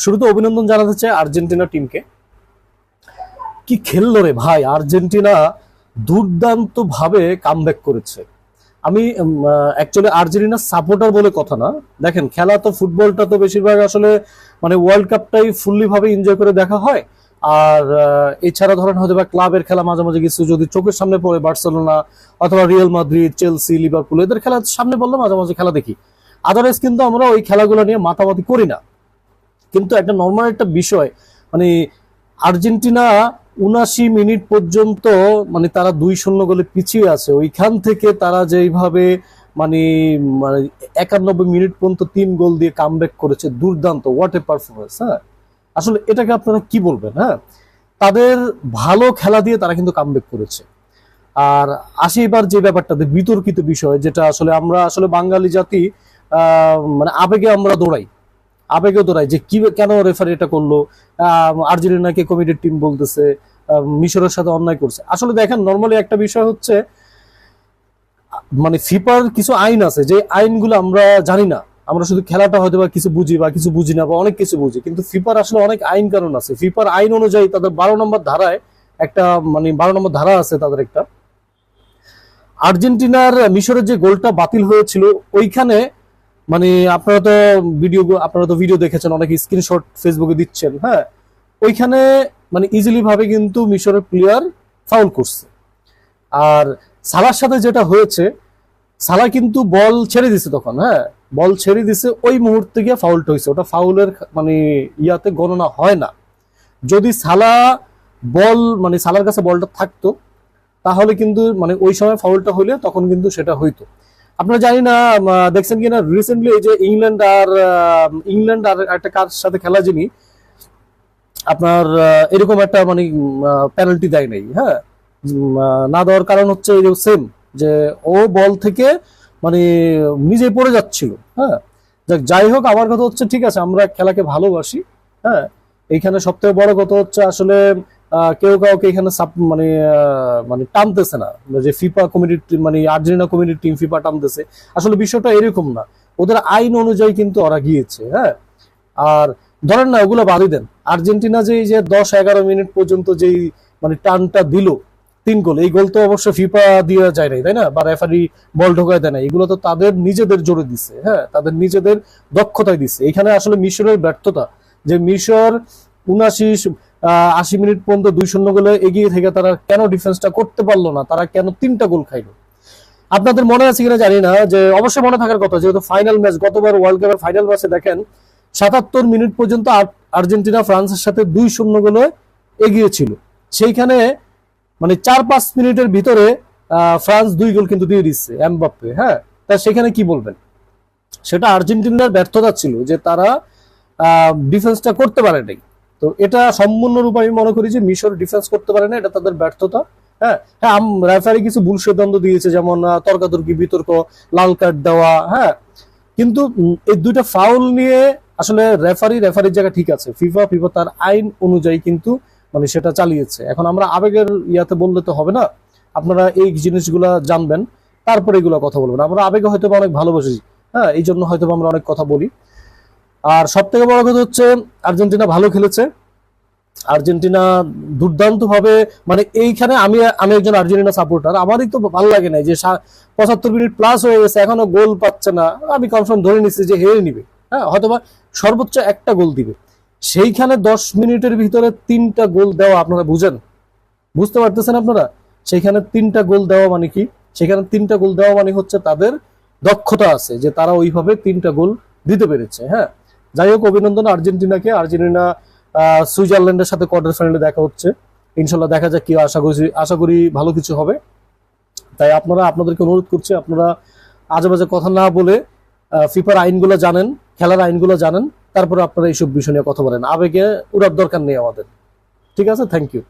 শুরুতে অভিনন্দন জানাতে চাই আর্জেন্টিনা টিমকে। কি খেললো রে ভাই, আর্জেন্টিনা দুর্দান্ত ভাবে কামব্যাক করেছে। আমি অ্যাকচুয়ালি আর্জেন্টিনার সাপোর্টার বলে কথা না, দেখেন খেলা তো ফুটবলটা তো বেশিরভাগ আসলে মানে ওয়ার্ল্ড কাপটাই ফুললি ভাবে এনজয় করে দেখা হয়। আর এছাড়া ধরেন হয়তো বা ক্লাবের খেলা মাঝে মাঝে কিছু যদি চোখের সামনে পড়ে, বার্সেলোনা অথবা রিয়াল মাদ্রিদ, চেলসি, লিভারপুল এদের খেলা সামনে পড়লে মাঝে মাঝে খেলা দেখি। আদারওয়াইজ কিন্তু আমরা ওই খেলাগুলো নিয়ে মাতামাতি করি না। কিন্তু একটা নর্মাল একটা বিষয়, মানে আর্জেন্টিনা ৭৯ মিনিট পর্যন্ত মানে তারা ২-০ গোলে পিছিয়ে আছে, ওইখান থেকে তারা যেইভাবে মানে মানে ৯১ মিনিট পর্যন্ত ৩ গোল দিয়ে কামব্যাক করেছে, দুর্দান্ত, হোয়াট এ পারফরমেন্স। হ্যাঁ, আসলে এটাকে আপনারা কি বলবেন? হ্যাঁ, তাদের ভালো খেলা দিয়ে তারা কিন্তু কামব্যাক করেছে। আর এবার যে ব্যাপারটা বিতর্কিত বিষয়, যেটা আসলে আমরা আসলে বাঙালি জাতি মানে আবেগে আমরা দৌড়াই, যে কি কেন রেফারি এটা করলো, আর্জেন্টিনাকে কমিটির টিম বলতেছে, মিশরের সাথে অন্যায় করছে। আসলে দেখেন নর্মালি একটা বিষয় হচ্ছে মানে ফিফার কিছু আইন আছে, যে আইনগুলো আমরা জানি না, আমরা শুধু খেলাটা হয়তো বা কিছু বুঝি বা কিছু বুঝি না বা অনেক কিছু বুঝি, কিন্তু ফিফার আসলে অনেক আইন কানুন আছে। ফিফার আইন অনুযায়ী তাদের ১২ নম্বর ধারায় একটা মানে ১২ নম্বর ধারা আছে তাদের একটা, আর্জেন্টিনার মিশরের যে গোলটা বাতিল হয়েছিল ওইখানে মানে আপনারা তো ভিডিও দেখেছেন, অনেক স্ক্রিনশট ফেসবুকে দিচ্ছেন। হ্যাঁ, ওইখানে মানে ইজিলি ভাবে কিন্তু মিশরের প্লেয়ার ফাউল করছে। আর সালার সাথে যেটা হয়েছে, সালা কিন্তু বল ছেড়ে দিছে তখন, হ্যাঁ বল ছেড়ে দিছে, ওই মুহূর্তে গিয়ে ফাউলটা হয়েছে, ওটা ফাউলের মানে ইয়াতে গণনা হয় না। যদি সালার কাছে বলটা থাকতো তাহলে কিন্তু মানে ওই সময় ফাউলটা হইলে তখন কিন্তু সেটা হইতো। আপনারা জানি না দেখছেন কিনা রিসেন্টলি এই যে ইংল্যান্ড আর একটা কার সাথে খেলা, যিনি আপনার এরকম একটা মানে পেনাল্টি দেয় নাই। হ্যাঁ, না দেওয়ার কারণ হচ্ছে এই যে সেম, যে ও বল থেকে মানে নিজে পড়ে যাচ্ছিল। হ্যাঁ, যাই হোক, আমার কথা হচ্ছে ঠিক আছে, আমরা খেলাকে ভালোবাসি। হ্যাঁ, এইখানে সবথেকে বড় কথা হচ্ছে আসলে কেউ কাউকে এখানে মানে মানে টানতেছে না, যে ফিফা কমিটি মানে আর্জেন্টিনা কমিটির টিম ফিফা টানতেছে, আসলে বিষয়টা এরকম না। ওদের আইন অনুযায়ী কিন্তু ওরা গিয়েছে। হ্যাঁ, আর ধরেন না ওগুলো বাদই দেন, আর্জেন্টিনা যে ১০-১১ মিনিট পর্যন্ত যেই মানে টানটা দিল ৩ গোল, এই গোল তো অবশ্য ফিফা দিয়ে যায় নাই, তাই না, বা রেফারি বল ঢোকায় দেয় না, এগুলো তো তাদের নিজেদের জোরে দিচ্ছে। হ্যাঁ, তাদের নিজেদের দক্ষতায় দিচ্ছে। এখানে আসলে মিশরের ব্যর্থতা, যে মিশর ৭৯-৮০ মিনিট পর্যন্ত ২-০ গোলে এগিয়ে থেকে তারা কেন ডিফেন্সটা করতে পারলো না, তারা কেন ৩টা গোল খাইলো। আপনাদের মনে আছে কিনা জানি না, যে অবশ্যই মনে থাকার কথা, যেহেতু ফাইনাল ম্যাচ, গতবার ওয়ার্ল্ড কাপের ফাইনাল ম্যাচে দেখেন ৭৭ মিনিট পর্যন্ত আর্জেন্টিনা ফ্রান্সের সাথে ২-০ গোলে এগিয়ে ছিল। সেইখানে মানে ৪-৫ মিনিটের ভিতরে ফ্রান্স ২ গোল কিন্তু দিয়ে দিচ্ছে এমবাপ্পে। হ্যাঁ, তা সেখানে কি বলবেন? সেটা আর্জেন্টিনার ব্যর্থতা ছিল, যে তারা ডিফেন্সটা করতে পারে নাই। তো এটা সম্পূর্ণরূপে আমি মনে করি যে মিশর ডিফেন্স করতে পারে না, এটা তাদের ব্যর্থতা। হ্যাঁ হ্যাঁ, রেফারি কিছু ভুল সিদ্ধান্ত দিয়েছে, যেমন তর্কাতর্কি, বিতর্ক, লাল কার্ড দেওয়া। হ্যাঁ, কিন্তু এই দুইটা ফাউল নিয়ে আসলে রেফারির জায়গা ঠিক আছে, ফিফা তার আইন অনুযায়ী কিন্তু মানে সেটা চালিয়েছে। এখন আমরা আবেগের ইয়াতে বললে তো হবে না, আপনারা এই জিনিসগুলা জানবেন, তারপরে এগুলো কথা বলবেন। আমরা আবেগে হয়তো অনেক ভালোবাসি, হ্যাঁ, এই জন্য হয়তো আমরা অনেক কথা বলি। আর সব থেকে বড় কথা হচ্ছে আর্জেন্টিনা ভালো খেলেছে, আর্জেন্টিনা দুর্দান্ত ভাবে মানে এইখানে আমি একজন আর্জেন্টিনা সাপোর্টার, আমারই তো ভালো লাগে না যে ৭৫ মিনিট প্লাস হয়ে গেছে, এখনো গোল পাচ্ছে না। আমি কনফার্ম ধরে নিচ্ছি যে হেরে নিবে। হ্যাঁ, হয়তোবা সর্বোচ্চ একটা গোল দিবে। সেইখানে ১০ মিনিটের ভিতরে ৩টা গোল দেওয়া, আপনারা বুঝতে পারতেছেন আপনারা? সেইখানে ৩টা গোল দেওয়া মানে কি? সেখানে ৩টা গোল দেওয়া মানে হচ্ছে তাদের দক্ষতা আছে, যে তারা ওইভাবে 3টা গোল দিতে পেরেছে। হ্যাঁ, যাই হোক, অভিনন্দন আর্জেন্টিনাকে। আর্জেন্টিনা সুইজারল্যান্ডের সাথে কোয়ার্টার ফাইনালে দেখা হচ্ছে, ইনশাল্লাহ দেখা যাক কি, আশা করি ভালো কিছু হবে। তাই আপনাদেরকে অনুরোধ করছি, আপনারা আজে বাজে কথা না বলে ফিফার আইনগুলো জানেন, খেলার আইনগুলো জানেন, তারপরে আপনারা এইসব বিষয় নিয়ে কথা বলেন। আবেগে উড়ার দরকার নেই আমাদের। ঠিক আছে, থ্যাংক ইউ।